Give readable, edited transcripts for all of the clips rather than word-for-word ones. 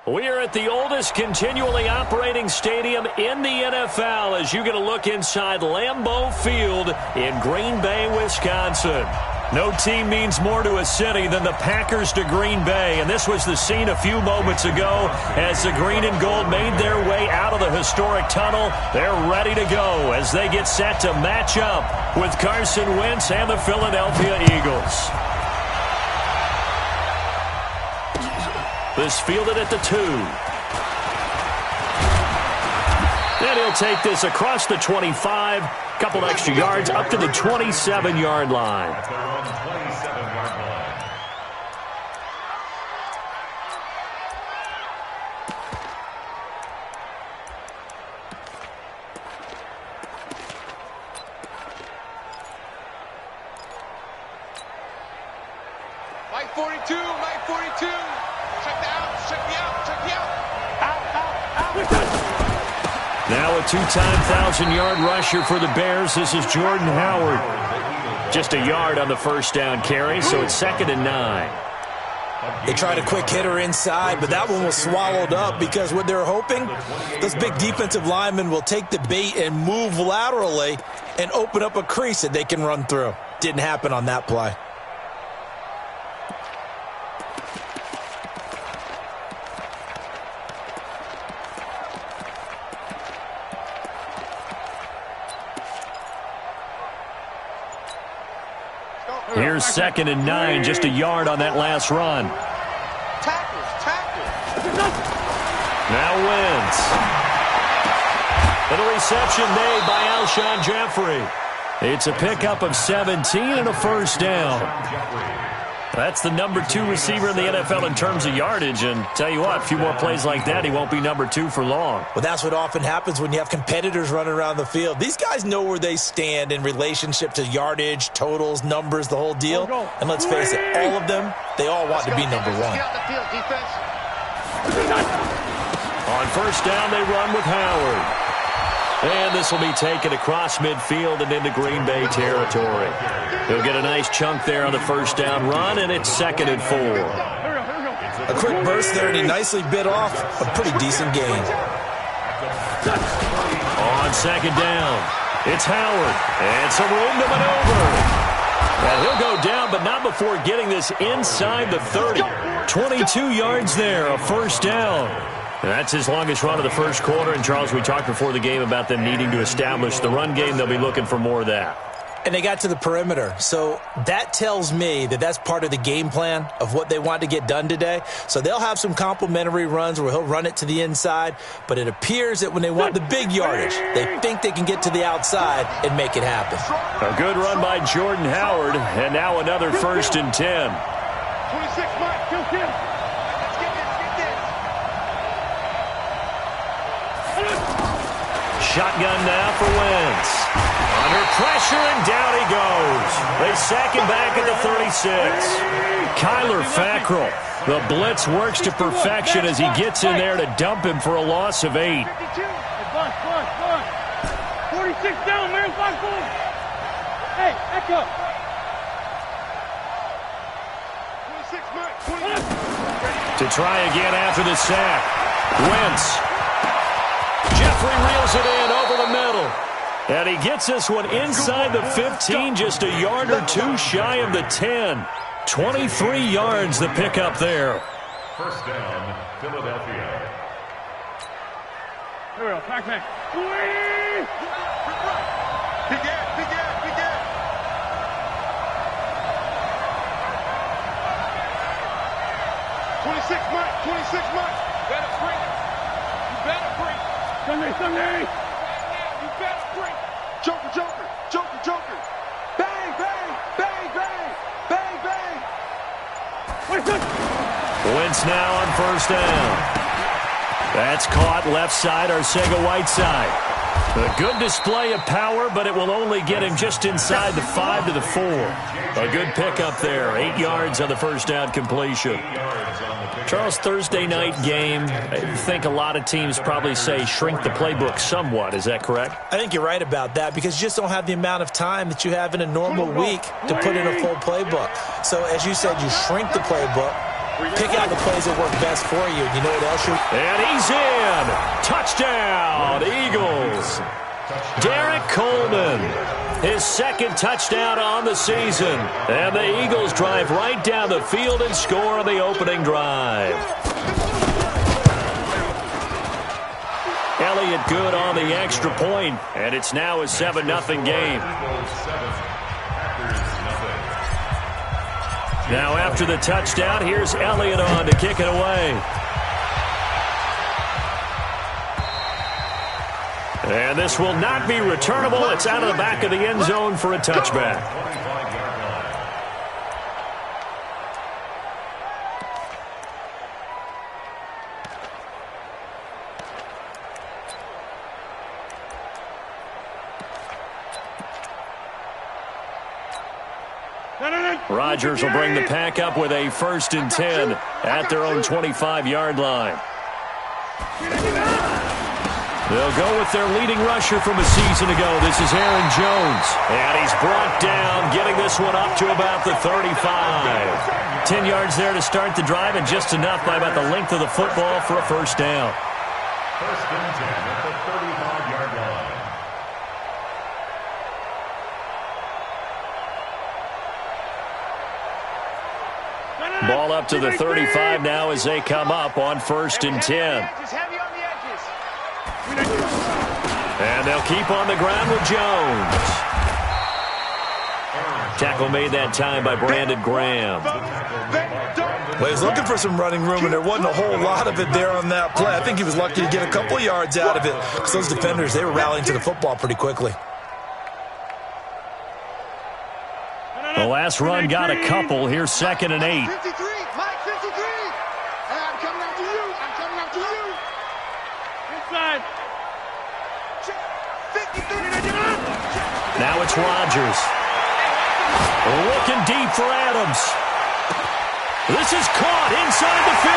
We are at the oldest continually operating stadium in the NFL as you get a look inside Lambeau Field in Green Bay, Wisconsin. No team means more to a city than the Packers to Green Bay, and this was the scene a few moments ago as the green and gold made their way out of the historic tunnel. They're ready to go as they get set to match up with Carson Wentz and the Philadelphia Eagles. This fielded at the 2. And he'll take this across the 25, couple extra yards up to the 27-yard line. Mike 42, Mike 42. Now a two-time 1,000-yard rusher for the Bears. This is Jordan Howard. Just a yard on the first down carry, so it's 2nd and 9. They tried a quick hitter inside, but that one was swallowed up because what they're hoping, those big defensive linemen will take the bait and move laterally and open up a crease that they can run through. Didn't happen on that play. Here's 2nd and 9, just a yard on that last run. Now Wentz. And a reception made by Alshon Jeffrey. It's a pickup of 17 and a first down. That's the number 2 receiver in the NFL in terms of yardage. And tell you what, a few more plays like that, he won't be number 2 for long. Well, that's what often happens when you have competitors running around the field. These guys know where they stand in relationship to yardage, totals, numbers, the whole deal. And let's face it, all of them, they all want to be number 1. On first down, they run with Howard. And this will be taken across midfield and into Green Bay territory. He'll get a nice chunk there on the first down run, and it's 2nd and 4. A quick burst there, and he nicely bit off a pretty decent gain. On 2nd down, it's Howard, and some room to maneuver. And he'll go down, but not before getting this inside the 30. 22 yards there, a first down. That's his longest run of the first quarter. And, Charles, we talked before the game about them needing to establish the run game. They'll be looking for more of that. And they got to the perimeter. So that tells me that that's part of the game plan of what they want to get done today. So they'll have some complimentary runs where he'll run it to the inside. But it appears that when they want the big yardage, they think they can get to the outside and make it happen. A good run by Jordan Howard. And now another 1st and 10. 26, Mike. Kill him. Shotgun now for Wentz. Under pressure, and down he goes. They sack him back at the 36. Kyler Fackrell. The blitz works to perfection as he gets in there to dump him for a loss of 8. 46 down, man. 5-4. Hey, echo. 26, Mike. 26. To try again after the sack. Wentz. Jeffrey reels it in over the middle. And he gets this one inside the 15, just a yard or 2 shy of the 10. 23 yards the pickup there. First down, Philadelphia. Here we go, back. Begin. 26, Mike. 26, Mike. Better bring it. You better bring it. Sunday. You better bring it. Joker. Bang. Wentz now on first down. That's caught left side, Arcega-Whiteside. A good display of power, but it will only get him just inside the 5 to the 4. A good pickup there. 8 yards on the first down completion. Charles, Thursday night game, I think a lot of teams probably say shrink the playbook somewhat. Is that correct? I think you're right about that because you just don't have the amount of time that you have in a normal week to put in a full playbook. So, as you said, you shrink the playbook. pick out the plays that work best for you. You know what else you're... And he's in. Touchdown, Eagles. Derek Coleman, his second touchdown on the season. And the Eagles drive right down the field and score on the opening drive. Elliott good on the extra point, and it's now a 7-0 game. Now after the touchdown, here's Elliott on to kick it away. And this will not be returnable. It's out of the back of the end zone for a touchback. Rodgers will bring the pack up with a 1st and 10 at their own 25-yard line. They'll go with their leading rusher from a season ago. This is Aaron Jones. And he's brought down, getting this one up to about the 35. 10 yards there to start the drive, and just enough by about the length of the football for a 1st down. 1st and 10 at the 35-yard line. Ball up to the 35 now as they come up on 1st and 10. And they'll keep on the ground with Jones. Tackle made that time by Brandon Graham. Well, he's looking for some running room, and there wasn't a whole lot of it there on that play. I think he was lucky to get a couple of yards out of it, because those defenders, they were rallying to the football pretty quickly. The last run got a couple. Here's 2nd and 8. 53, Mike, 53. I'm coming after you. I'm coming after you. Inside. 53. Now it's Rodgers. Looking deep for Adams. This is caught inside the 15.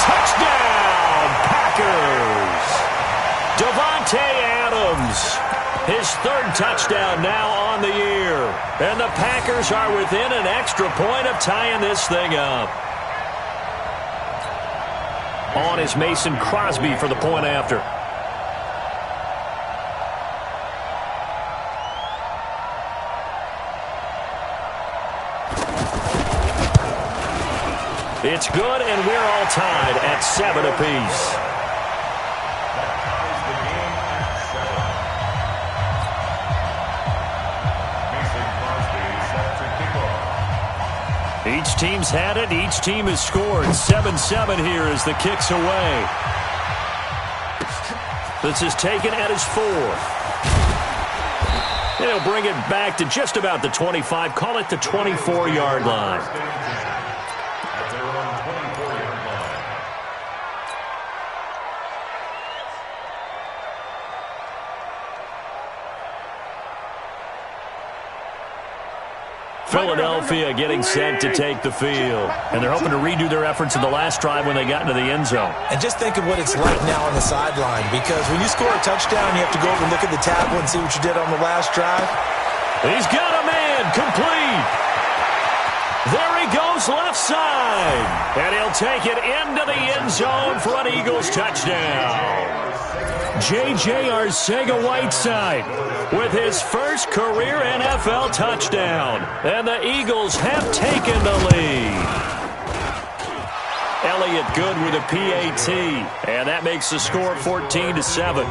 Touchdown, Packers. Davante Adams. His 3rd touchdown now on the year. And the Packers are within an extra point of tying this thing up. On is Mason Crosby for the point after. It's good, and we're all tied at 7 apiece. Each team's had it. Each team has scored. 7-7 here as the kick's away. This is taken at his 4th. They'll bring it back to just about the 25. Call it the 24-yard line. Philadelphia getting set to take the field. And they're hoping to redo their efforts in the last drive when they got into the end zone. And just think of what it's like now on the sideline, because when you score a touchdown, you have to go over and look at the table and see what you did on the last drive. He's got a man complete. There he goes left side. And he'll take it into the end zone for an Eagles touchdown. J.J. Arcega-Whiteside with his first career NFL touchdown. And the Eagles have taken the lead. Elliott good with a PAT. And that makes the score 14-7.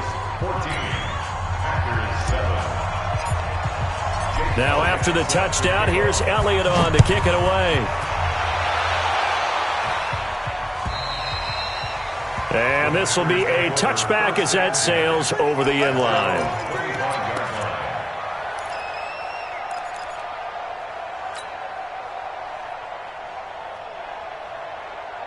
Now after the touchdown, here's Elliott on to kick it away. And this will be a touchback as that sails over the end line.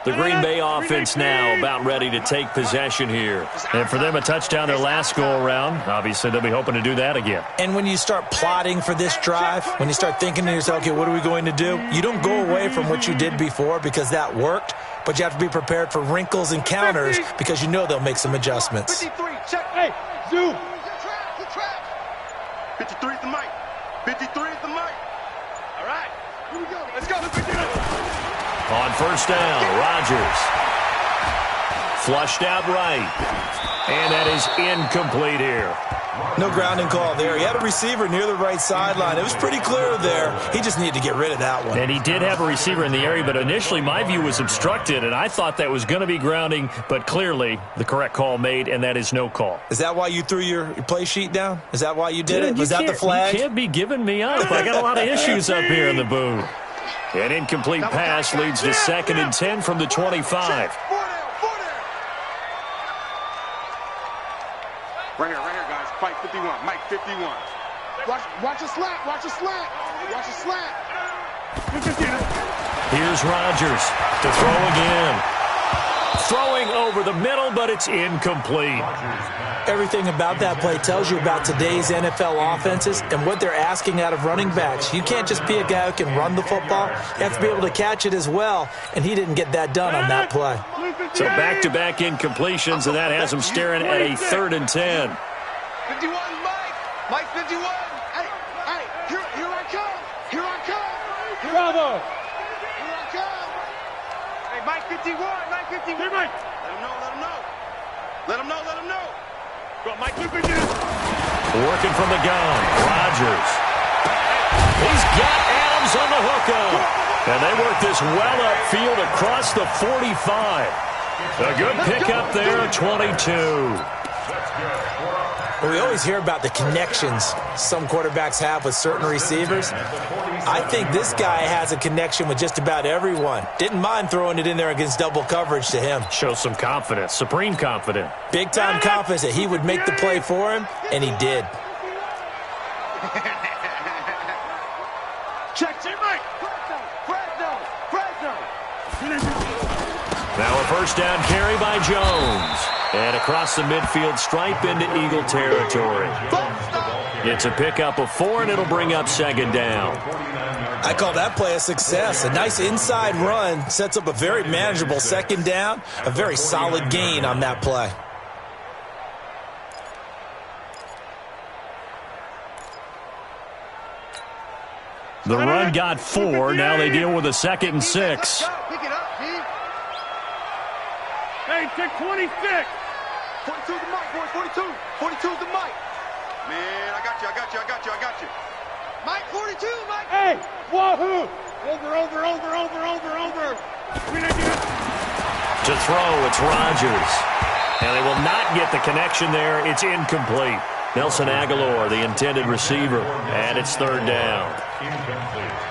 The Green Bay offense now about ready to take possession here. And for them, a touchdown their last go-around. Obviously, they'll be hoping to do that again. And when you start plotting for this drive, when you start thinking to yourself, okay, what are we going to do? You don't go away from what you did before because that worked, but you have to be prepared for wrinkles and counters because you know they'll make some adjustments. 53, check. Hey, zoom. Good track. 53 is the mic. 53 is the mic. All right, here we go. Let's go. On first down, Rodgers. Flushed out right. And that is incomplete here. No grounding call there. He had a receiver near the right sideline. It was pretty clear there. He just needed to get rid of that one. And he did have a receiver in the area, but initially my view was obstructed, and I thought that was going to be grounding, but clearly the correct call made, and that is no call. Is that why you threw your play sheet down? Is that why you did it? Was that the flag? You can't be giving me up. I got a lot of issues up here in the booth. An incomplete pass leads to 2nd and 10 from the 25. Right here, guys. Fight 51. Mike 51. Watch a slant. Watch a slant. Watch a slant. Here's Rodgers to throw again. Throwing over the middle, but it's incomplete. Everything about that play tells you about today's NFL offenses and what they're asking out of running backs. You can't just be a guy who can run the football. You have to be able to catch it as well, and he didn't get that done on that play. So back-to-back incompletions, and that has him staring at a 3rd and 10. 51, Mike. Mike 51. Hey, here I come. Here I come. Bravo. Here I come. Hey, Mike 51. Mike 51. Hey, Mike. Let him know. Go, Mike. Working from the gun, Rodgers. He's got Adams on the hookup. And they work this well upfield across the 45. A good pickup there, 22. Well, we always hear about the connections some quarterbacks have with certain receivers. I think this guy has a connection with just about everyone. Didn't mind throwing it in there against double coverage to him. Shows some confidence, supreme confidence. Big-time confidence that he would make the play for him, and he did. Check, Mike. Fresno. Now a first down carry by Jones. And across the midfield stripe into Eagle territory. It's a pickup of 4, and it'll bring up 2nd down. I call that play a success. A nice inside run sets up a very manageable 2nd down. A very solid gain on that play. The run got 4. Now they deal with a 2nd and 6. Pick it up, Steve. Hey, take 26. 42 to Mike, boys. 42 to Mike. Man, I got you. Mike, 42, Mike. Hey, wahoo. Over. To throw, it's Rodgers. And they will not get the connection there. It's incomplete. Nelson Aguilar, the intended receiver, and it's 3rd down.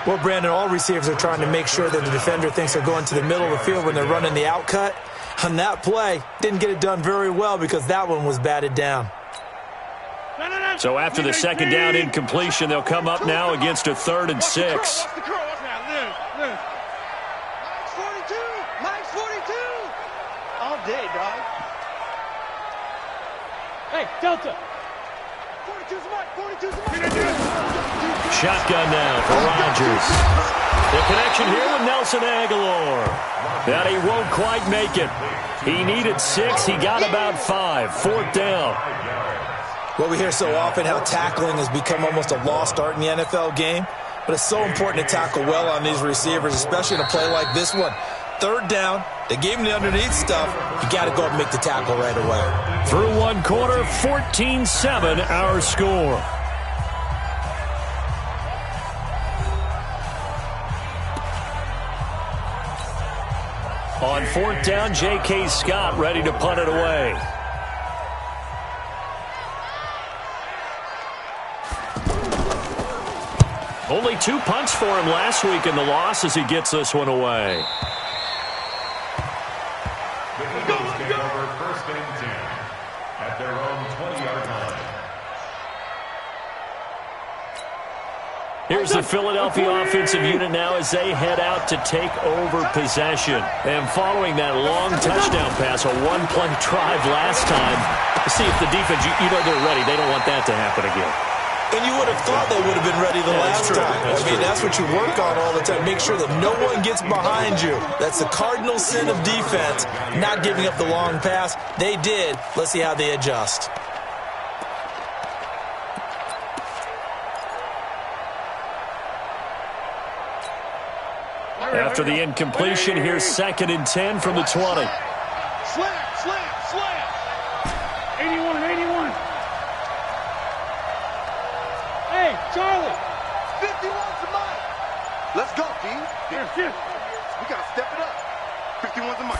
Well, Brandon, all receivers are trying to make sure that the defender thinks they're going to the middle of the field when they're running the out cut. On that play, didn't get it done very well because that one was batted down. So after the 2nd down incompletion, they'll come up now against a 3rd and 6. Mike's 42. All day, dog. Hey, Delta. 42's Mike. Shotgun now for Rodgers. The connection here with Nelson Aguilar. That he won't quite make it. He needed 6. He got about 5. 4th down. Well, we hear so often how tackling has become almost a lost art in the NFL game. But it's so important to tackle well on these receivers, especially in a play like this one. 3rd down. They gave him the underneath stuff. You got to go and make the tackle right away. Through 1 quarter, 14-7 our score. On 4th down, J.K. Scott ready to punt it away. Only 2 punts for him last week in the loss as he gets this one away. The Eagles take over 1st and 10 at their own 20-yard line. Here's the Philadelphia offensive unit now as they head out to take over possession. And following that long touchdown pass, a 1-play drive last time, to see if the defense, you know they're ready. They don't want that to happen again. And you would have thought they would have been ready the last time. That's what you work on all the time. Make sure that no one gets behind you. That's the cardinal sin of defense, not giving up the long pass. They did. Let's see how they adjust. After the incompletion, here's 2nd and 10 from the 20. Slam, slam, slam. 81, 81. Hey, Charlie. 51's the mic. Let's go, D. Here, shift. We got to step it up. 51's the mic.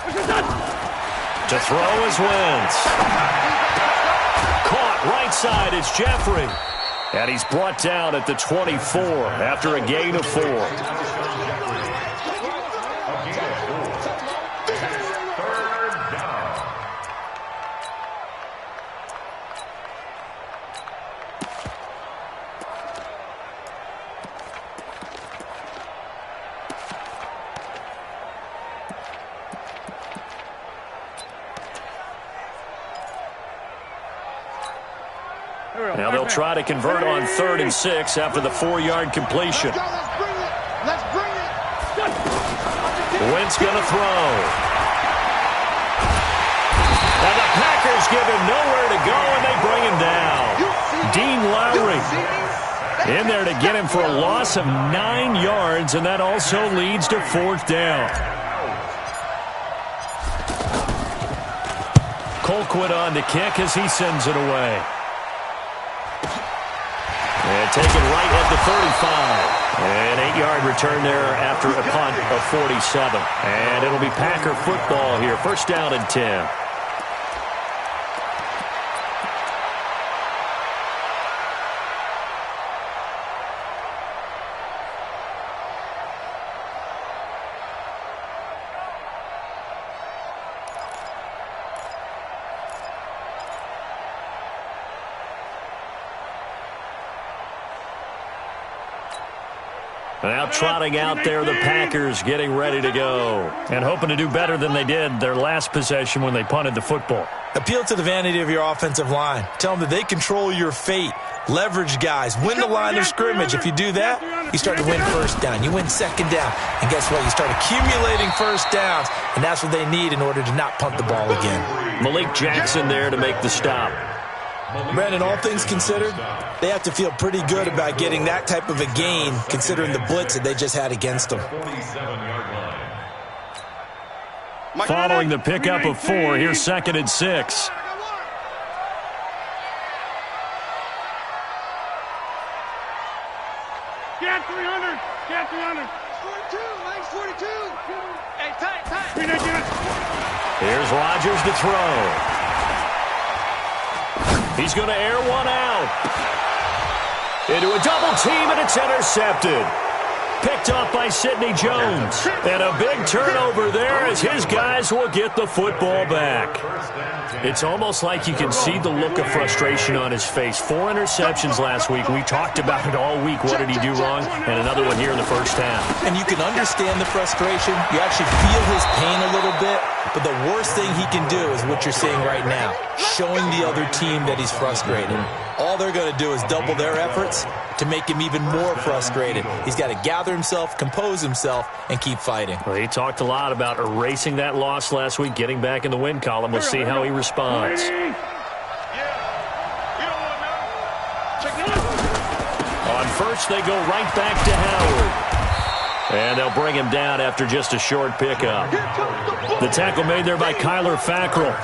To throw is Wentz. Caught right side, it's Jeffrey. And he's brought down at the 24 after a gain of 4. Now they'll try to convert on 3rd and 6 after the 4-yard completion. Let's bring it. Wentz gonna throw. And the Packers give him nowhere to go, and they bring him down. Dean Lowry in there to get him for a loss of 9 yards, and that also leads to 4th down. Colquitt on to kick as he sends it away. And taken right at the 35. An 8-yard return there after a punt of 47. And it'll be Packer football here. 1st down and 10. Now trotting out there, the Packers getting ready to go. And hoping to do better than they did their last possession when they punted the football. Appeal to the vanity of your offensive line. Tell them that they control your fate. Leverage guys. Win the line of scrimmage. If you do that, you start to win 1st down. You win 2nd down. And guess what? You start accumulating 1st downs. And that's what they need in order to not punt the ball again. Malik Jackson there to make the stop. Brandon, all things considered, they have to feel pretty good about getting that type of a gain considering the blitz that they just had against them. Following the pickup of 4, here's 2nd and 6. Get 300. Get 300. 42. Lane's 42. Hey, tight. Here's Rodgers to throw. He's going to air one out. Into a double team, and it's intercepted. Picked off by Sidney Jones. And a big turnover there as his guys will get the football back. It's almost like you can see the look of frustration on his face. 4 interceptions last week. We talked about it all week. What did he do wrong? And another one here in the 1st half. And you can understand the frustration. You actually feel his pain a little bit. But the worst thing he can do is what you're seeing right now, showing the other team that he's frustrated. All they're going to do is double their efforts to make him even more frustrated. He's got to gather himself, compose himself, and keep fighting. Well, he talked a lot about erasing that loss last week, getting back in the win column. We'll see how he responds. On 1st, they go right back to Howard. And they'll bring him down after just a short pickup. The tackle made there by Kyler Fackrell.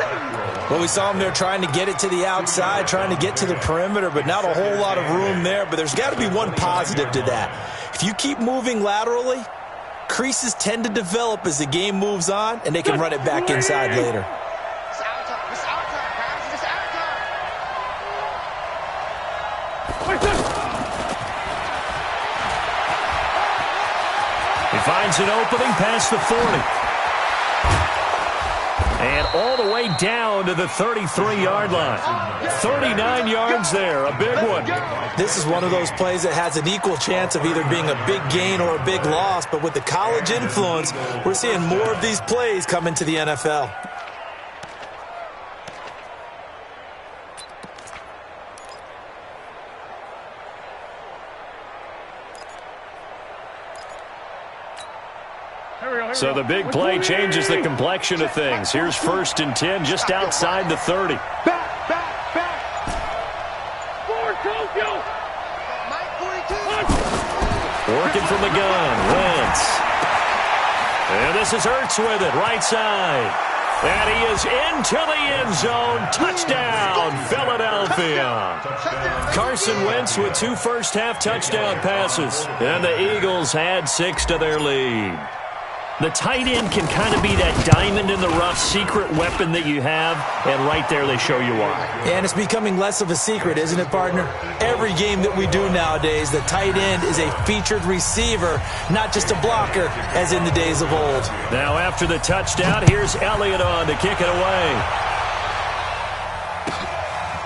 Well, we saw him there trying to get it to the outside, trying to get to the perimeter, but not a whole lot of room there. But there's got to be one positive to that. If you keep moving laterally, creases tend to develop as the game moves on, and they can run it back inside later. It's our time. It's our time, guys. It's our time. He finds an opening past the 40. And all the way down to the 33-yard line. 39 yards there, a big one. This is one of those plays that has an equal chance of either being a big gain or a big loss. But with the college influence, we're seeing more of these plays come into the NFL. So the big play changes the complexion of things. Here's 1st and 10 just outside the 30. Back. Forward, Tokyo. Mike 42. Working from the gun, Wentz. And this is Ertz with it, right side. And he is into the end zone. Touchdown, Philadelphia. Carson Wentz with 2 first-half touchdown passes. And the Eagles add 6 to their lead. The tight end can kind of be that diamond in the rough secret weapon that you have, and right there they show you why. And it's becoming less of a secret, isn't it, partner? Every game that we do nowadays, the tight end is a featured receiver, not just a blocker, as in the days of old. Now after the touchdown, here's Elliott on to kick it away.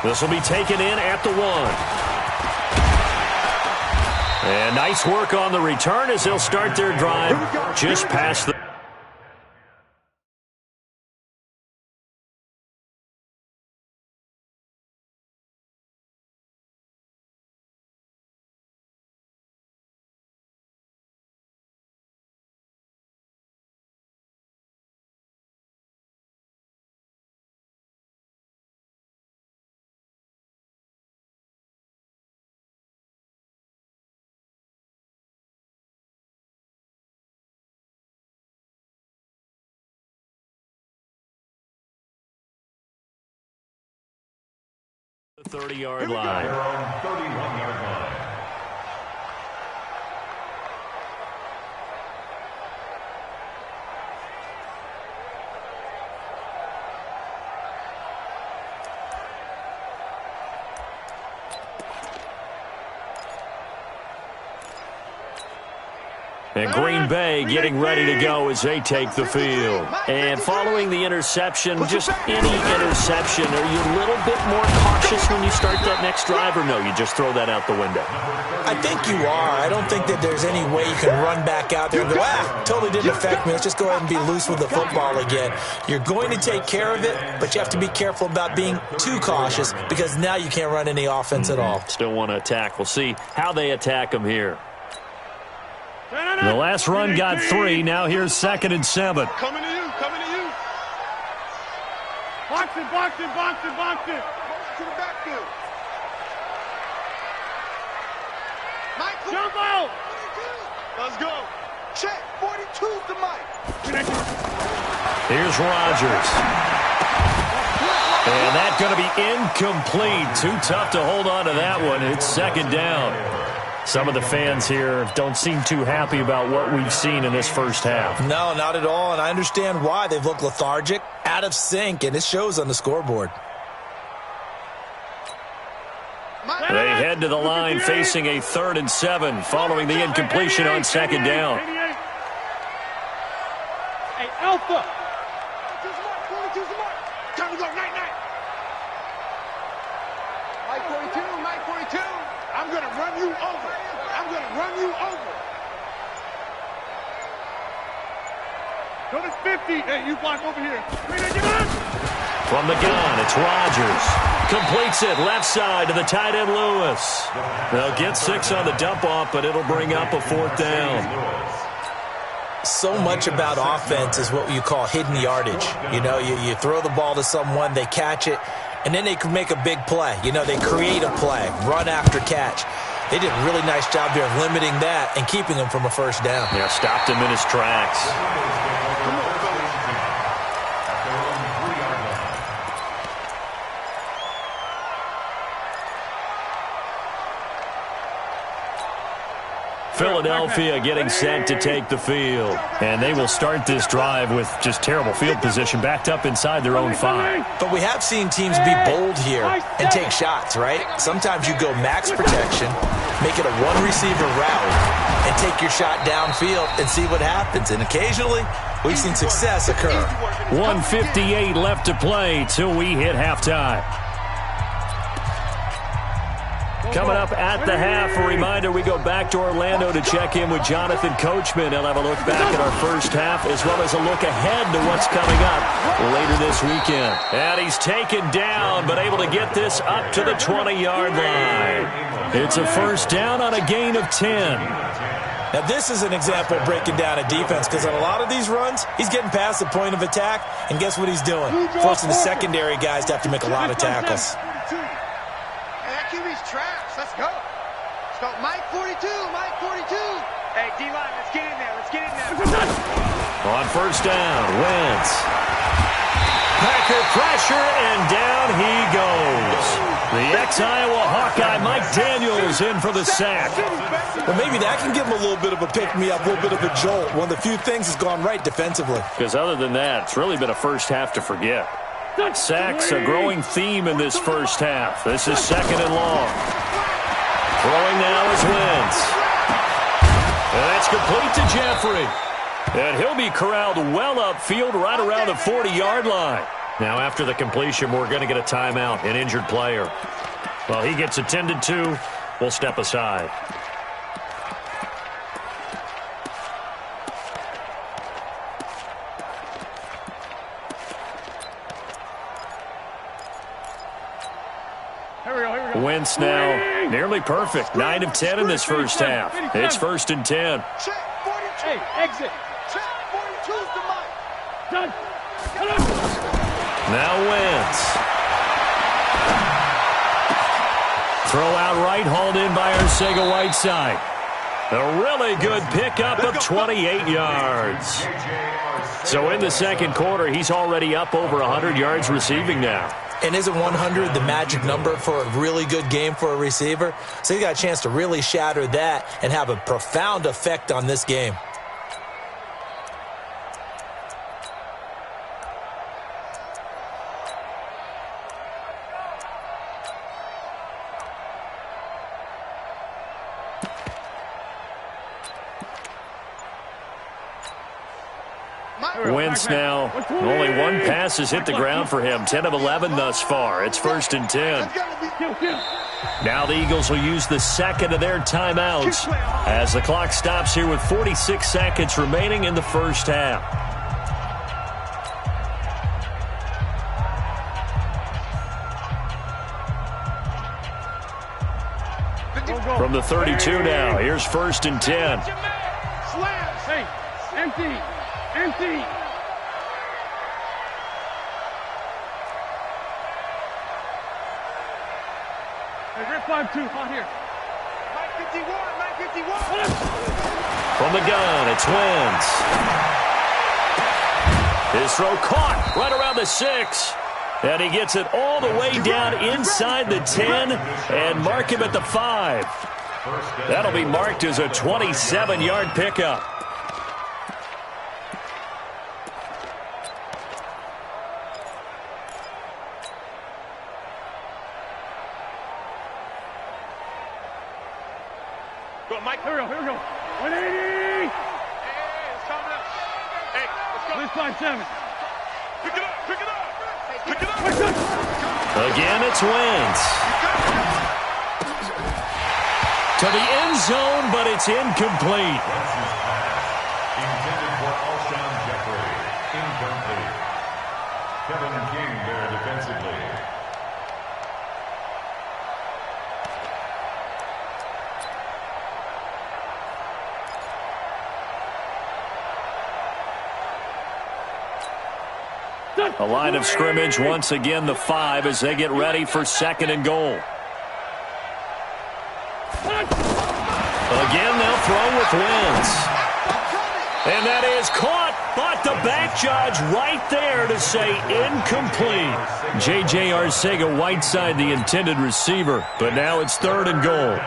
This will be taken in at the 1. And nice work on the return as they'll start their drive just past the... The 30-yard line. 31-yard line. And Green Bay getting ready to go as they take the field. And following the interception, just any interception, are you a little bit more cautious when you start that next drive, or no, you just throw that out the window? I think you are. I don't think that there's any way you can run back out there and go, totally didn't affect me. Let's just go ahead and be loose with the football again. You're going to take care of it, but you have to be careful about being too cautious because now you can't run any offense at all. Still want to attack. We'll see how they attack them here. The last run got 3. Now here's 2nd and 7. Coming to you, coming to you. Box it, box it, box it, box it. To the backfield. Michael. Jump out. 42. Let's go. Check. 42's the Mike. Here's Rodgers. And that's going to be incomplete. Too tough to hold on to that one. It's 2nd down. Some of the fans here don't seem too happy about what we've seen in this first half. No, not at all, and I understand why. They've looked lethargic, out of sync, and it shows on the scoreboard. They head to the line facing a 3rd and 7 following the incompletion on 2nd down. Hey, Alpha. 42's the Mike. Time to go. Night, night. Mike 42, Mike 42. I'm going to run you over. I'm going to run you over. Go to 50. Hey, you block over here. From the gun, it's Rodgers. Completes it left side to the tight end Lewis. They'll get 6 on the dump off, but it'll bring up a 4th down. So much about offense is what you call hidden yardage. You know, you throw the ball to someone, they catch it, and then they can make a big play. You know, they create a play, run after catch. They did a really nice job there of limiting that and keeping him from a 1st down. Yeah, stopped him in his tracks. Philadelphia getting set to take the field. And they will start this drive with just terrible field position, backed up inside their own 5. But we have seen teams be bold here and take shots, right? Sometimes you go max protection, make it a 1-receiver route, and take your shot downfield and see what happens. And occasionally, we've seen success occur. 1:58 left to play till we hit halftime. Coming up at the half, a reminder, we go back to Orlando to check in with Jonathan Coachman. He'll have a look back at our first half as well as a look ahead to what's coming up later this weekend. And he's taken down, but able to get this up to the 20-yard line. It's a 1st down on a gain of 10. Now, this is an example of breaking down a defense because on a lot of these runs, he's getting past the point of attack, and guess what he's doing? Forcing the secondary guys to have to make a lot of tackles. Traps. Let's go. Let's go. Mike 42. Mike 42. Hey, D-line, let's get in there. Let's get in there. On first down, Wentz. Packer pressure, and down he goes. The ex-Iowa Hawkeye Mike Daniels in for the sack. Well, maybe that can give him a little bit of a pick-me-up, a little bit of a jolt. One of the few things has gone right defensively. Because other than that, it's really been a first half to forget. Sacks a growing theme in this first half. This is second and long. Throwing now is Wentz. And that's complete to Jeffrey. And he'll be corralled well upfield right around the 40-yard line. Now, after the completion, we're going to get a timeout, an injured player. While he gets attended to, we'll step aside. Wentz now nearly perfect. 9 of 10 in this first half. It's first and 10. Hey, exit. Done. Now Wentz. Throw out right, hauled in by Arcega-Whiteside. A really good pickup of 28 yards. So in the second quarter, he's already up over 100 yards receiving now. And isn't 100 the magic number for a really good game for a receiver? So he got a chance to really shatter that and have a profound effect on this game. Wentz now, only one pass has hit the ground for him. 10 of 11 thus far. It's first and 10. Now the Eagles will use the second of their timeouts as the clock stops here with 46 seconds remaining in the first half. From the 32 now, here's first and 10. Slams. Hey, empty. Empty. Hey, rip 5-2, hot here. 951. From the gun, it's Wentz. His throw caught right around the 6. And he gets it all the way down inside the 10 and mark him at the 5. That'll be marked as a 27-yard pickup. Go, Mike. Here we go. 180. Hey, it's coming up. Hey, let's go. This 5-7. Pick it up. Again, it's Wentz. To the end zone, but it's incomplete. Intended for Alshon Jeffrey. Incomplete. Kevin King there defensively. A line of scrimmage, once again the 5 as they get ready for second and goal. Again, they'll throw with Wentz. And that is caught, but the back judge right there to say incomplete. J.J. Arcega-Whiteside, the intended receiver, but now it's third and goal.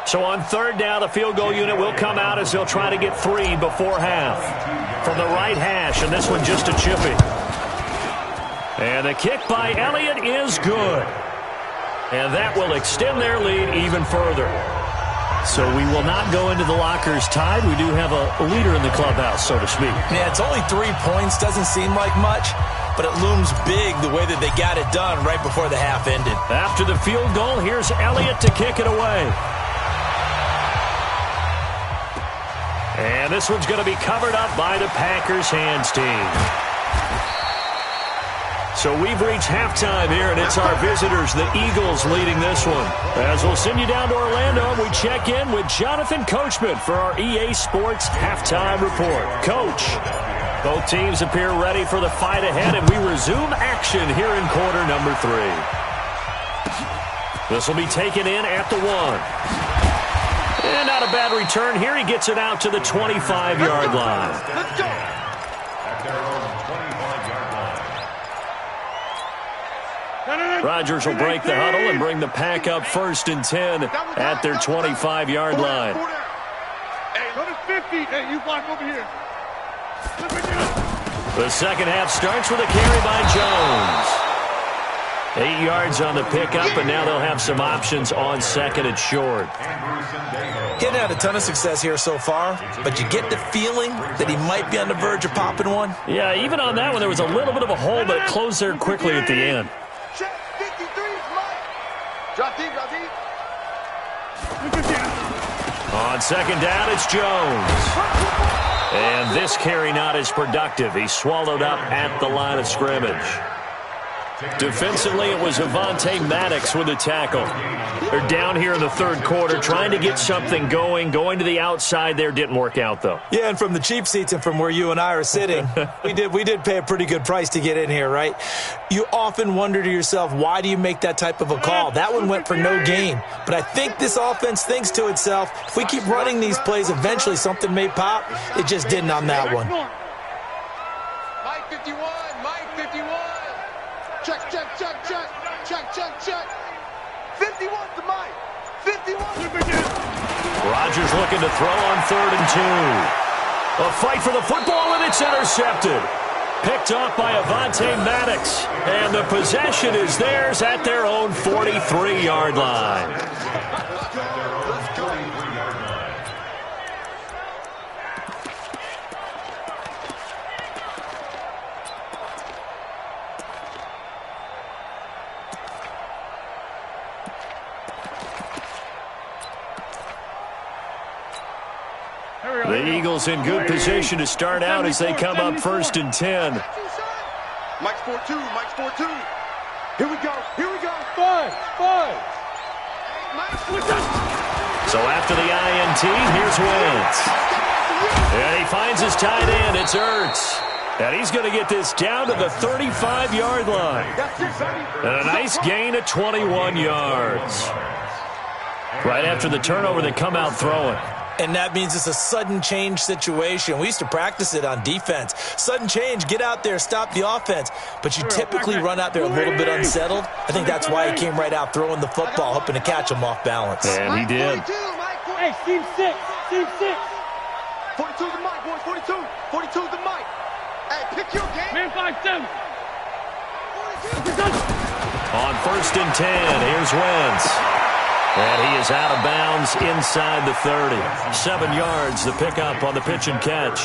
So on third down, the field goal unit will come out as they'll try to get 3 before half. From the right hash, and this one just a chippy. And the kick by Elliott is good. And that will extend their lead even further. So we will not go into the lockers tied. We do have a leader in the clubhouse, so to speak. Yeah, it's only 3 points. Doesn't seem like much, but it looms big the way that they got it done right before the half ended. After the field goal, here's Elliott to kick it away. And this one's going to be covered up by the Packers hands team. So we've reached halftime here, and it's our visitors, the Eagles, leading this one. As we'll send you down to Orlando, we check in with Jonathan Coachman for our EA Sports Halftime Report. Coach, both teams appear ready for the fight ahead, and we resume action here in quarter number 3. This will be taken in at the 1. And not a bad return here. He gets it out to the 25-yard line. Let's go. At their own 25-yard line. Rodgers will break the huddle and bring the pack up 1st and 10 at their 25-yard line. Hey, let us 50. Hey, you block over here. The second half starts with a carry by Jones. 8 yards on the pickup, and now they'll have some options on 2nd and short. Getting had a ton of success here so far, but you get the feeling that he might be on the verge of popping one. Yeah, even on that one, there was a little bit of a hole, but it closed there quickly at the end. Check 53 is mine. Drop deep, drop deep. On 2nd down, it's Jones. And this carry not as productive. He's swallowed up at the line of scrimmage. Defensively, it was Avonte Maddox with the tackle. They're down here in the 3rd quarter, trying to get something going. Going to the outside there didn't work out, though. Yeah, and from the cheap seats and from where you and I are sitting, we did pay a pretty good price to get in here, right? You often wonder to yourself, why do you make that type of a call? That one went for no gain. But I think this offense thinks to itself, if we keep running these plays, eventually something may pop. It just didn't on that one. Mike 51, Mike 51. Check, check, check, check, check, check, check. 51 to Mike. 51. Rodgers looking to throw on 3rd and 2. A fight for the football, and it's intercepted. Picked up by Avonte Maddox. And the possession is theirs at their own 43-yard line. The Eagles in good position to start out as they come up 1st and 10. Mike's 4-2, Mike's 4-2. Here we go, here we go. 5. So after the INT, here's Wentz. And he finds his tight end. It's Ertz. And he's going to get this down to the 35-yard line. And a nice gain of 21 yards. Right after the turnover, they come out throwing. And that means it's a sudden change situation. We used to practice it on defense. Sudden change, get out there, stop the offense. But you typically run out there a little bit unsettled. I think that's why he came right out throwing the football, hoping to catch him off balance. And he did. Hey, team 6. Team 6. 42 to Mike, boys, 42. 42 to Mike. Hey, pick your game. Man 5-7. On 1st and 10, here's Wentz. And he is out of bounds inside the 30. 7 yards, the pickup on the pitch and catch.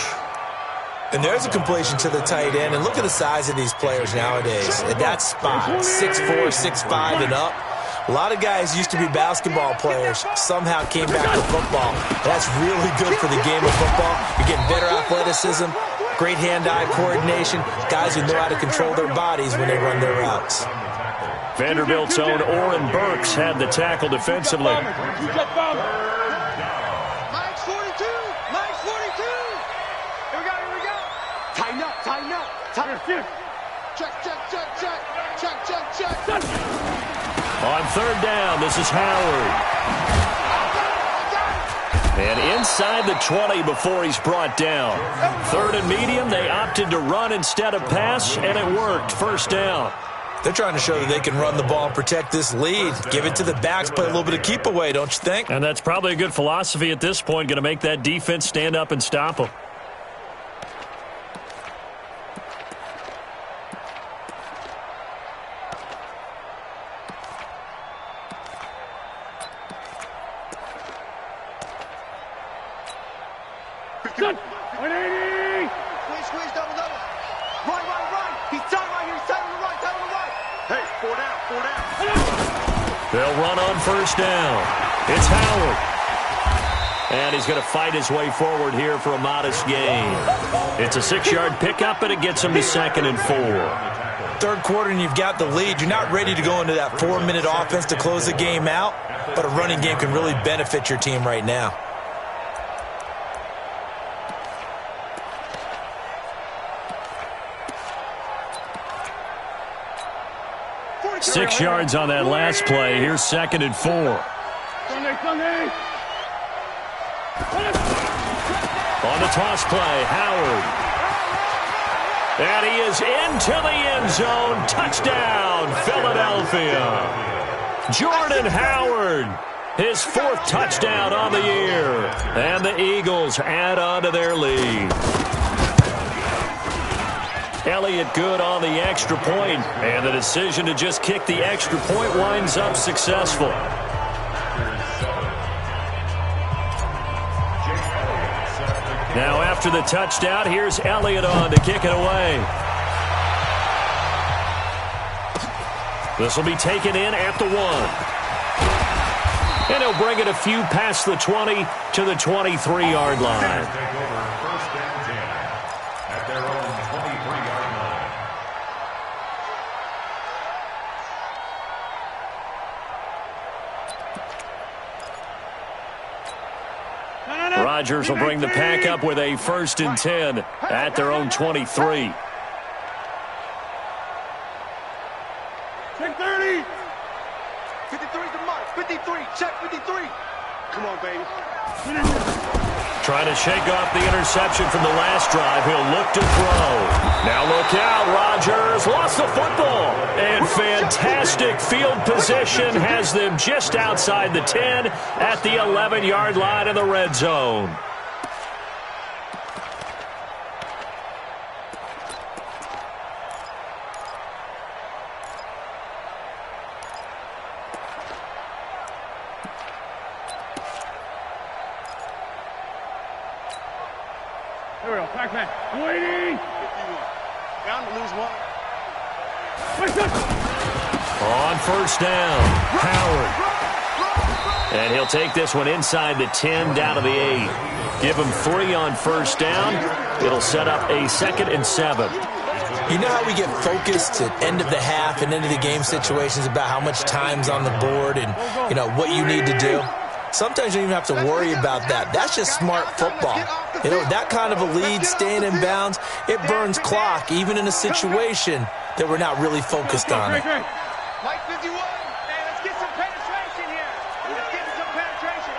And there's a completion to the tight end. And look at the size of these players nowadays. At that spot, 6'4", 6'5", and up. A lot of guys used to be basketball players, somehow came back to football. That's really good for the game of football. You're getting better athleticism, great hand-eye coordination, guys who know how to control their bodies when they run their routes. Vanderbilt's own Oren Burks had the tackle defensively. Mike's 42. Mike's 42. Here we go, here we go. Tighten up, tighten up. Check, check, check, check. Check, check, check. On 3rd down, this is Howard. And inside the 20 before he's brought down. 3rd and medium, they opted to run instead of pass, and it worked. 1st down. They're trying to show that they can run the ball and protect this lead. Give it to the backs, play a little bit of keep away, don't you think? And that's probably a good philosophy at this point, going to make that defense stand up and stop them. Good. 180. Squeeze, double. Right. He's tight right here. He's tight on the right, Hey, 4 down. They'll run on 1st down. It's Howard. And he's going to fight his way forward here for a modest gain. It's a 6-yard pickup, and it gets him to 2nd and 4. 3rd quarter and you've got the lead. You're not ready to go into that 4-minute offense to close the game out, but a running game can really benefit your team right now. 6 yards on that last play. Here's 2nd and 4. Sunday. On the toss play, Howard. And he is into the end zone. Touchdown, Philadelphia. Jordan Howard, his 4th touchdown on the year. And the Eagles add on to their lead. Elliott good on the extra point, and the decision to just kick the extra point winds up successful. Now after the touchdown, here's Elliott on to kick it away. This will be taken in at the 1. And he'll bring it a few past the 20 to the 23-yard line. Rodgers will bring the pack up with a 1st and 10 at their own 23. Check 30. 53's the mark. 53. Check 53. Come on, baby. Trying to shake off the interception from the last drive. He'll look to throw. Now look out. Rodgers lost the football. And fantastic field position has them just outside the 10 at the 11-yard line in the red zone. Here we go. Pac-Man. 280. Down to lose 1. On 1st down, Howard. And he'll take this one inside the 10 down to the 8. Give him 3 on 1st down. It'll set up a 2nd and 7. You know how we get focused at end of the half and end of the game situations about how much time's on the board and, you know, what you need to do? Sometimes you don't even have to worry about that. That's just smart football. You know, that kind of a lead, staying in bounds, it burns clock, even in a situation that we're not really focused on it. Mike 51. Hey, let's get some penetration here. Let's get some penetration.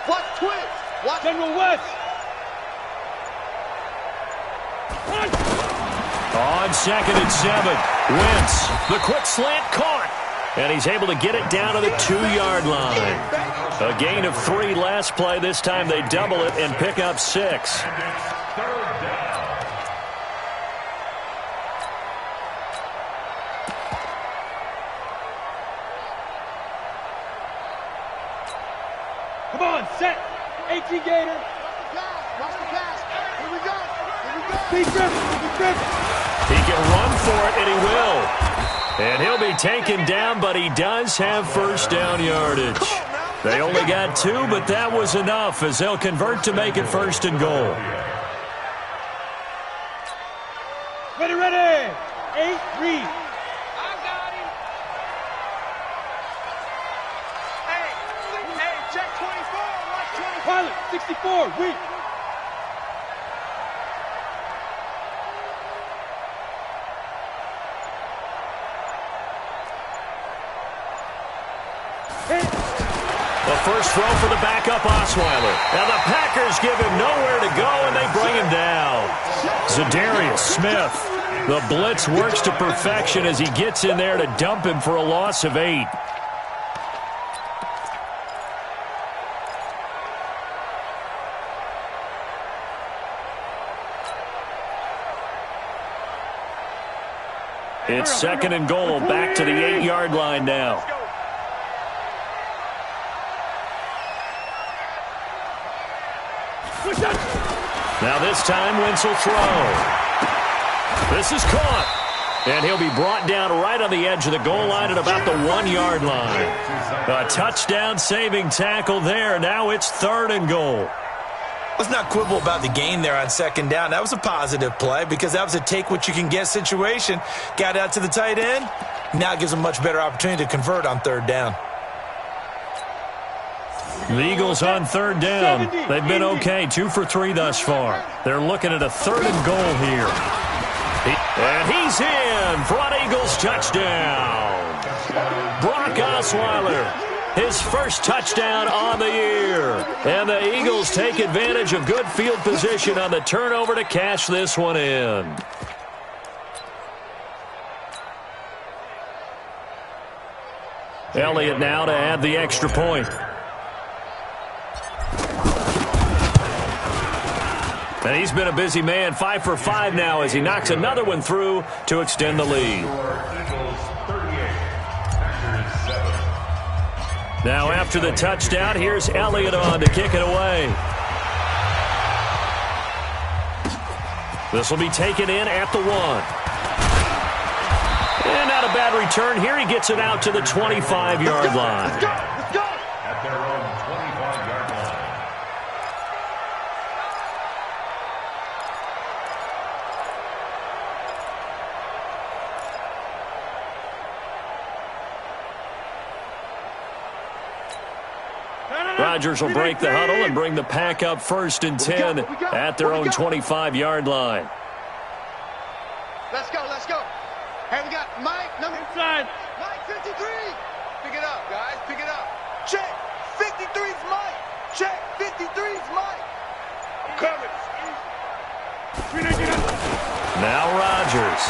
Watch twist. Watch General West. On 2nd and 7, Wentz, the quick slant caught. And he's able to get it down to the 2-yard line. A gain of 3 last play. This time they double it and pick up 6. Come on, set. 18 Gator. Watch the pass. Here we go. Big grip. He can run for it, and he will. And he'll be taken down, but he does have 1st down yardage. They only got 2, but that was enough as they'll convert to make it 1st and goal. Ready. 8, read. I got him. Hey, check 24. Watch 24. Pilot, 64, weak. The first throw for the backup Osweiler. Now the Packers give him nowhere to go, and they bring him down. Zadarius Smith. The blitz works to perfection as he gets in there to dump him for a loss of 8. It's 2nd and goal, back to the 8-yard line now. Now this time, Wentz will throw. This is caught. And he'll be brought down right on the edge of the goal line at about the 1-yard line. A touchdown-saving tackle there. Now it's 3rd and goal. Let's not quibble about the gain there on 2nd down. That was a positive play because that was a take-what-you-can-get situation. Got out to the tight end. Now it gives them a much better opportunity to convert on 3rd down. The Eagles on 3rd down. They've been okay, 2 for 3 thus far. They're looking at a 3rd and goal here. And he's in for an Eagles touchdown. Brock Osweiler, his first touchdown on the year. And the Eagles take advantage of good field position on the turnover to cash this one in. Elliott now to add the extra point. And he's been a busy man, 5 for 5 now as he knocks another one through to extend the lead. Now after the touchdown, here's Elliott on to kick it away. This will be taken in at the 1. And not a bad return here. He gets it out to the 25-yard line. Let's go! Let's go! At their own 25-yard line. Rodgers will break the huddle and bring the pack up 1st and 10 at their own 25-yard line. Let's go, let's go. Hey, we got Mike, number Inside. Mike 53. Pick it up, guys, pick it up. Check, 53's Mike. Check, 53's Mike. I'm coming. Now Rodgers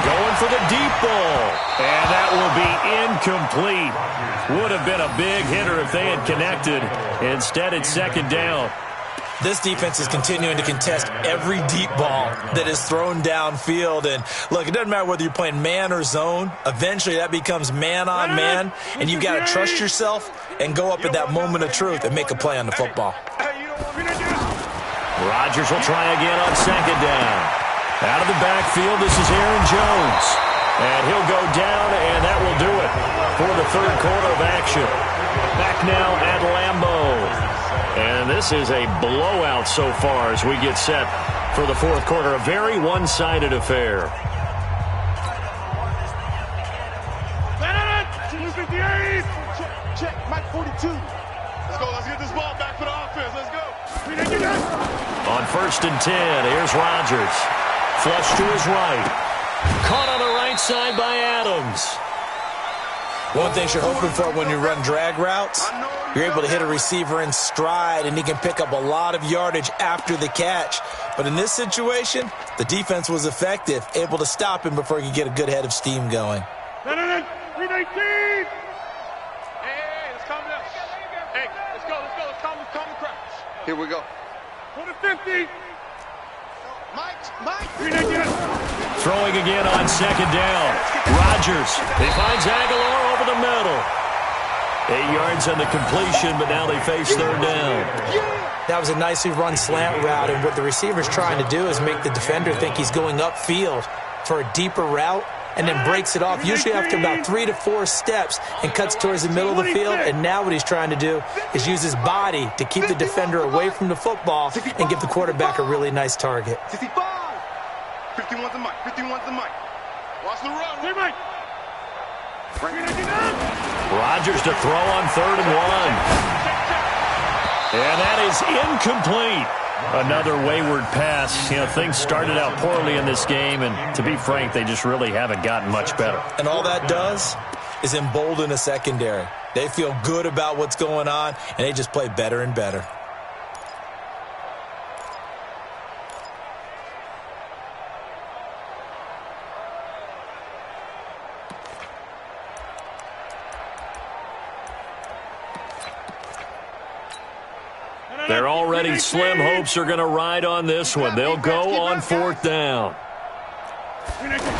going for the deep ball. And that will be incomplete. Would have been a big hitter if they had connected. Instead, it's 2nd down. This defense is continuing to contest every deep ball that is thrown downfield. And, look, it doesn't matter whether you're playing man or zone. Eventually, that becomes man on man. And you've got to trust yourself and go up at that moment of truth and make a play on the football. Rodgers will try again on 2nd down. Out of the backfield, this is Aaron Jones. And he'll go down, and that will do it for the 3rd quarter of action. Back now at Lambeau. And this is a blowout so far as we get set for the 4th quarter. A very one-sided affair. Check, Mike 42. Let's go, let's get this ball back for the offense. Let's go. On 1st and 10, here's Rodgers. Flush to his right. Caught on the right side by Adams. One thing you're hoping for when you run drag routes, you're able to hit a receiver in stride, and he can pick up a lot of yardage after the catch. But in this situation, the defense was effective, able to stop him before he could get a good head of steam going. 319. Hey, let's calm down. Hey, let's go, let's calm the crowds. Here we go. Go to 50. Mike. 319. Throwing again on 2nd down. Rodgers. He finds Aguilar over the middle. 8 yards on the completion, but now they face 3rd down. That was a nicely run slant route, and what the receiver's trying to do is make the defender think he's going upfield for a deeper route, and then breaks it off, usually after about 3 to 4 steps, and cuts towards the middle of the field. And now what he's trying to do is use his body to keep the defender away from the football and give the quarterback a really nice target. 65. 51's the Mike. 51's the Mike. Watch the run. Hey, Mike. Rodgers to throw on 3rd and 1. And that is incomplete. Another wayward pass. You know, things started out poorly in this game, and to be frank, they just really haven't gotten much better. And all that does is embolden a secondary. They feel good about what's going on, and they just play better and better. Their already slim hopes are going to ride on this one. They'll go on 4th down.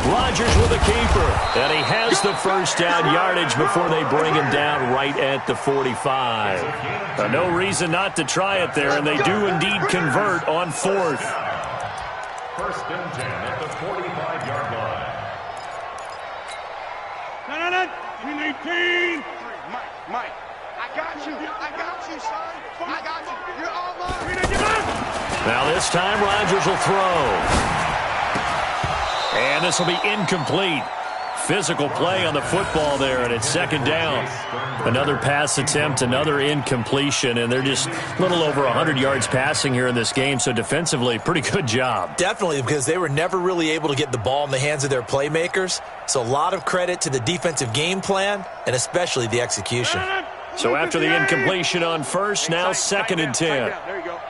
Rodgers with a keeper. And he has the 1st down yardage before they bring him down right at the 45. No reason not to try it there, and they do indeed convert on 4th. 1st and 10 at the 45-yard line. 319. Mike. I got you, son. I got you. You're all mine. Now this time Rodgers will throw. And this will be incomplete. physical play on the football there, and it's second down. Another pass attempt, another incompletion, and they're just a little over 100 yards passing here in this game, so defensively, pretty good job. Definitely, because they were never really able to get the ball in the hands of their playmakers, so a lot of credit to the defensive game plan and especially the execution. So after the incompletion on first, now second and 10. There you go.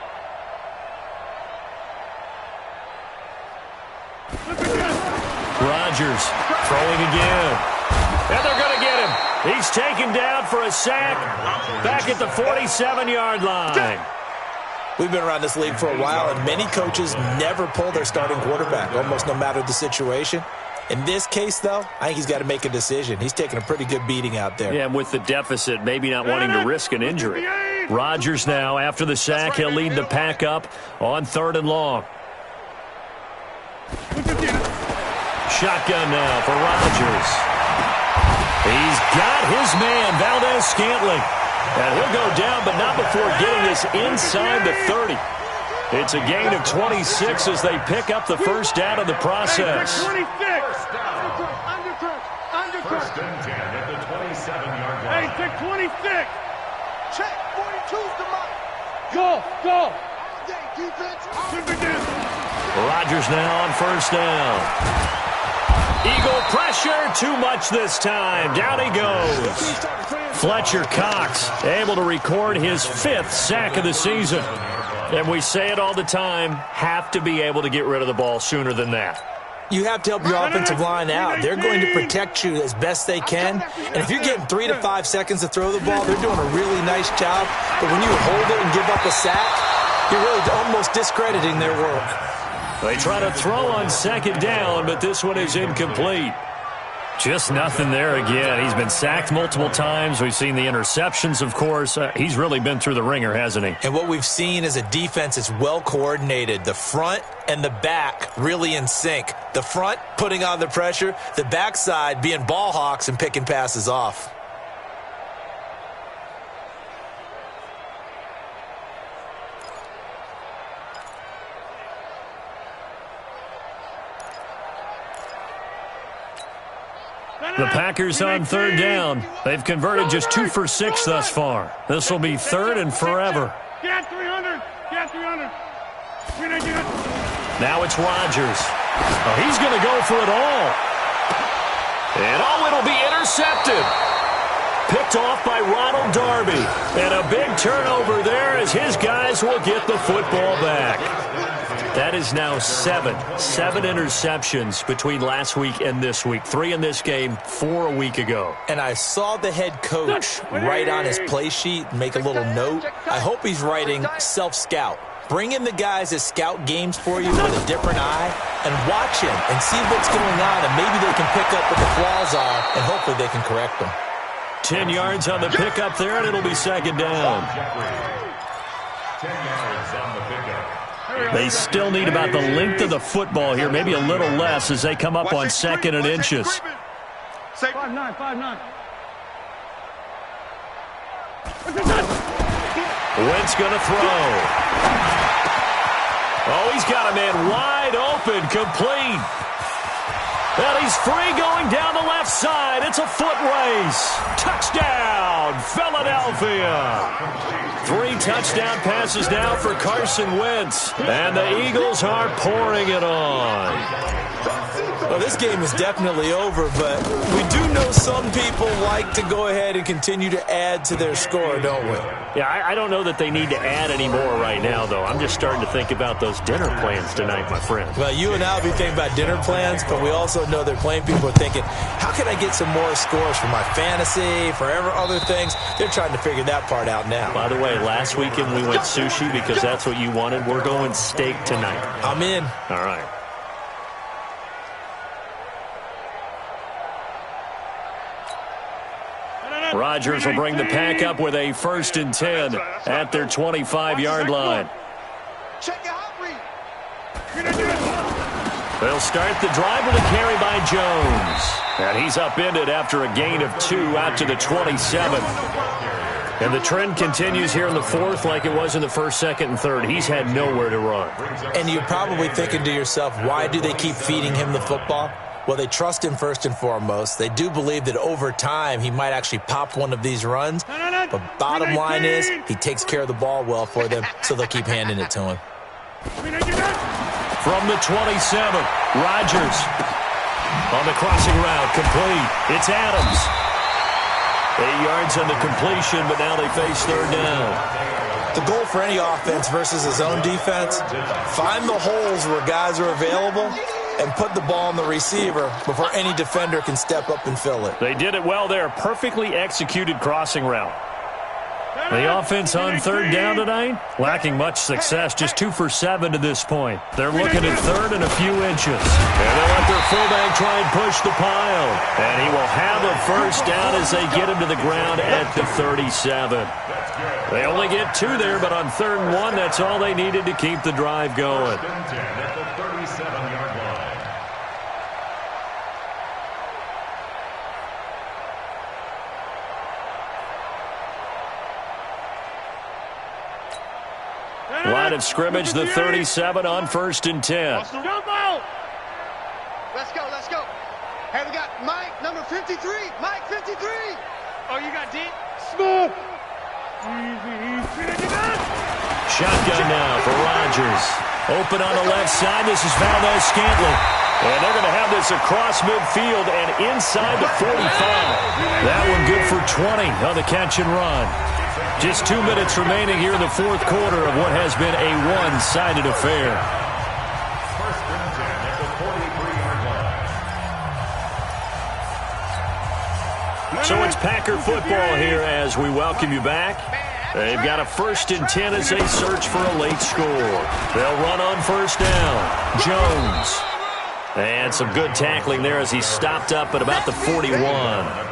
Rodgers throwing again. And they're going to get him. He's taken down for a sack back at the 47-yard line. We've been around this league for a while, and many coaches never pull their starting quarterback, almost no matter the situation. In this case, though, I think he's got to make a decision. He's taking a pretty good beating out there. Yeah, and with the deficit, maybe not wanting to risk an injury. Rodgers now, after the sack, he'll lead the pack up on 3rd and long. Shotgun now for Rodgers. He's got his man, Valdez-Scantling. And he'll go down, but not before getting this inside the 30. It's a gain of 26 as they pick up the first down in the process. Under 1st and 10 at the 27-yard line. Hey, check 26. Check 42's the mark. Go. All day defense. Rodgers now on 1st down. Eagle pressure, too much this time. Down he goes. Fletcher Cox able to record his 5th sack of the season. And we say it all the time, have to be able to get rid of the ball sooner than that. You have to help your offensive line out. They're going to protect you as best they can. And if you're getting 3 to 5 seconds to throw the ball, they're doing a really nice job. But when you hold it and give up a sack, you're really almost discrediting their work. They try to throw on 2nd down, but this one is incomplete. Just nothing there again. He's been sacked multiple times. We've seen the interceptions, of course. He's really been through the ringer, hasn't he? And what we've seen is a defense that's well coordinated. The front and the back really in sync. The front putting on the pressure, the backside being ball hawks and picking passes off. The Packers on 3rd down. They've converted just 2 for 6 thus far. This will be 3rd and forever. Get 300. Get 300. Now it's Rodgers. Oh, he's going to go for it all. And it'll be intercepted. Picked off by Ronald Darby. And a big turnover there as his guys will get the football back. That is now 7 interceptions between last week and this week. 3 in this game, 4 a week ago. And I saw the head coach write on his play sheet, make a little note. I hope he's writing self-scout. Bring in the guys that scout games for you with a different eye and watch him and see what's going on, and maybe they can pick up what the flaws are, and hopefully they can correct them. 10 yards on the pickup there, and it'll be 2nd down. 10 yards on the pickup. They still need about the length of the football here, maybe a little less as they come up on 2nd and inches. 5'9", 5'9". Wentz going to throw. Oh, he's got a man wide open, complete. And he's free going down the left side. It's a foot race. Touchdown, Philadelphia. 3 touchdown passes now for Carson Wentz. And the Eagles are pouring it on. Well, this game is definitely over, but we do know some people like to go ahead and continue to add to their score, don't we? Yeah, I don't know that they need to add any more right now, though. I'm just starting to think about those dinner plans tonight, my friend. Well, you and I will be thinking about dinner plans, but we also know they're playing people are thinking, how can I get some more scores for my fantasy, for other things? They're trying to figure that part out now. By the way, last weekend we went sushi because that's what you wanted. We're going steak tonight. I'm in. All right. Rodgers will bring the pack up with a 1st and 10 at their 25-yard line. Check your hot read. They'll start the drive with a carry by Jones. And he's upended after a gain of 2 out to the 27. And the trend continues here in the 4th like it was in the 1st, 2nd, and 3rd. He's had nowhere to run. And you're probably thinking to yourself, why do they keep feeding him the football? Well, they trust him first and foremost. They do believe that over time he might actually pop one of these runs. But bottom line is he takes care of the ball well for them, so they'll keep handing it to him. From the 27, Rodgers on the crossing route, complete. It's Adams. 8 yards on the completion, but now they face third down. The goal for any offense versus his own defense, find the holes where guys are available and put the ball on the receiver before any defender can step up and fill it. They did it well there. Perfectly executed crossing route. The offense on third down tonight, lacking much success, just 2 for 7 to this point. They're looking at third and a few inches. And they'll let their fullback try and push the pile. And he will have a first down as they get him to the ground at the 37. They only get 2 there, but on third and 1, that's all they needed to keep the drive going. First and 10 at the 37-yard line. Line of scrimmage, the 37 on first and 10. Jump out! Let's go, let's go. Hey, we got Mike, number 53. Mike, 53. Oh, you got D? Smooth! Easy. Shotgun now for Rodgers. Open on the left side. This is Valdez-Scantling. And they're going to have this across midfield and inside the 45. That one good for 20 on the catch and run. Just 2 minutes remaining here in the fourth quarter of what has been a one-sided affair. First and 10 at the 43-yard line. So it's Packer football here as we welcome you back. They've got a first and 10 as they search for a late score. They'll run on first down. Jones. And some good tackling there as he stopped up at about the 41.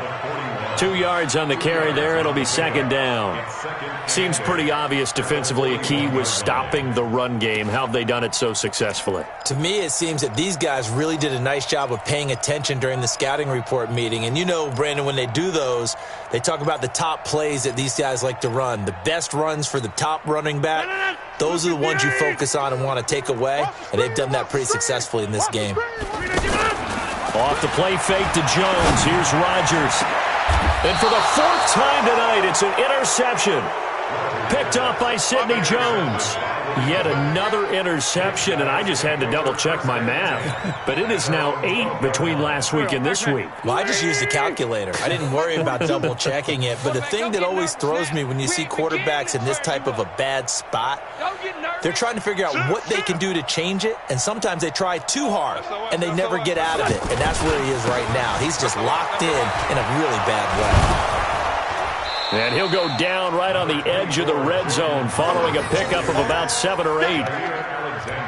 2 yards on the carry there. It'll be second down. Seems pretty obvious defensively a key was stopping the run game. How have they done it so successfully? To me, it seems that these guys really did a nice job of paying attention during the scouting report meeting. And you know, Brandon, when they do those, they talk about the top plays that these guys like to run. The best runs for the top running back, those are the ones you focus on and want to take away. And they've done that pretty successfully in this game. Off the play fake to Jones. Here's Rodgers. And for the 4th time tonight, it's an interception. Picked off by Sidney Jones. Yet another interception, and I just had to double-check my math. But it is now 8 between last week and this week. Well, I just used a calculator. I didn't worry about double-checking it. But the thing that always throws me when you see quarterbacks in this type of a bad spot, they're trying to figure out what they can do to change it, and sometimes they try too hard, and they never get out of it. And that's where he is right now. He's just locked in a really bad way. And he'll go down right on the edge of the red zone following a pickup of about 7 or 8.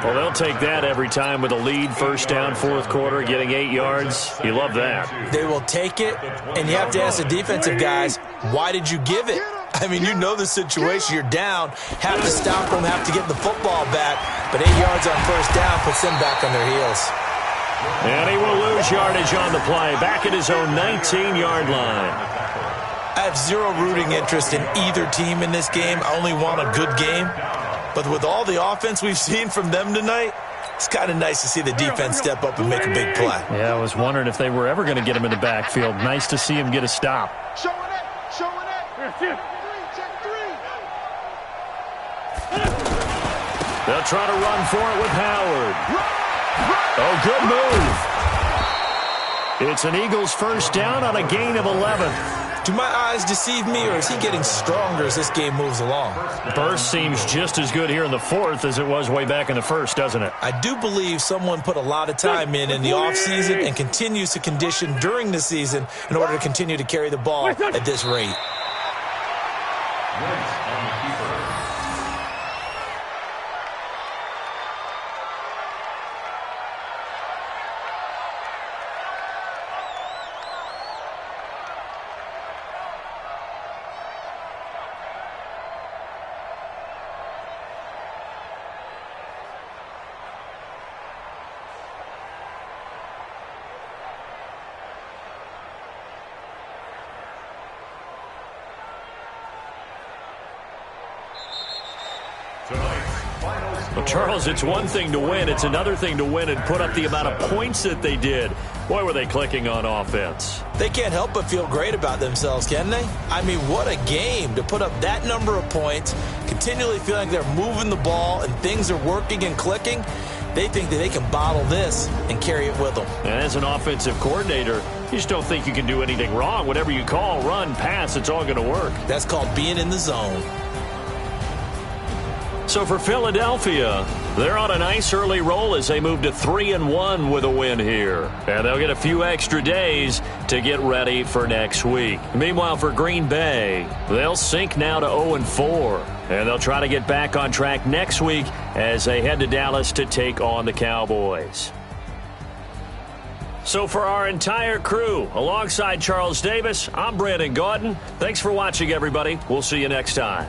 Well, they'll take that every time with a lead, first down, fourth quarter, getting 8 yards. You love that. They will take it, and you have to ask the defensive guys, why did you give it? I mean, you know the situation. You're down, have to stop them, have to get the football back, but 8 yards on first down puts them back on their heels. And he will lose yardage on the play, back at his own 19-yard line. I have zero rooting interest in either team in this game. I only want a good game. But with all the offense we've seen from them tonight, it's kind of nice to see the defense step up and make a big play. Yeah, I was wondering if they were ever going to get him in the backfield. Nice to see him get a stop. Showing it, showing it. Check 3. They'll try to run for it with Howard. Oh, good move. It's an Eagles first down on a gain of 11. Do my eyes deceive me, or is he getting stronger as this game moves along? Burst seems just as good here in the fourth as it was way back in the first, doesn't it? I do believe someone put a lot of time in the offseason and continues to condition during the season in order to continue to carry the ball at this rate. Well, Charles, it's one thing to win. It's another thing to win and put up the amount of points that they did. Boy, were they clicking on offense. They can't help but feel great about themselves, can they? I mean, what a game to put up that number of points, continually feeling like they're moving the ball and things are working and clicking. They think that they can bottle this and carry it with them. And as an offensive coordinator, you just don't think you can do anything wrong. Whatever you call, run, pass, it's all going to work. That's called being in the zone. So for Philadelphia, they're on a nice early roll as they move to 3-1 with a win here. And they'll get a few extra days to get ready for next week. Meanwhile, for Green Bay, they'll sink now to 0-4. And they'll try to get back on track next week as they head to Dallas to take on the Cowboys. So for our entire crew, alongside Charles Davis, I'm Brandon Gaudin. Thanks for watching, everybody. We'll see you next time.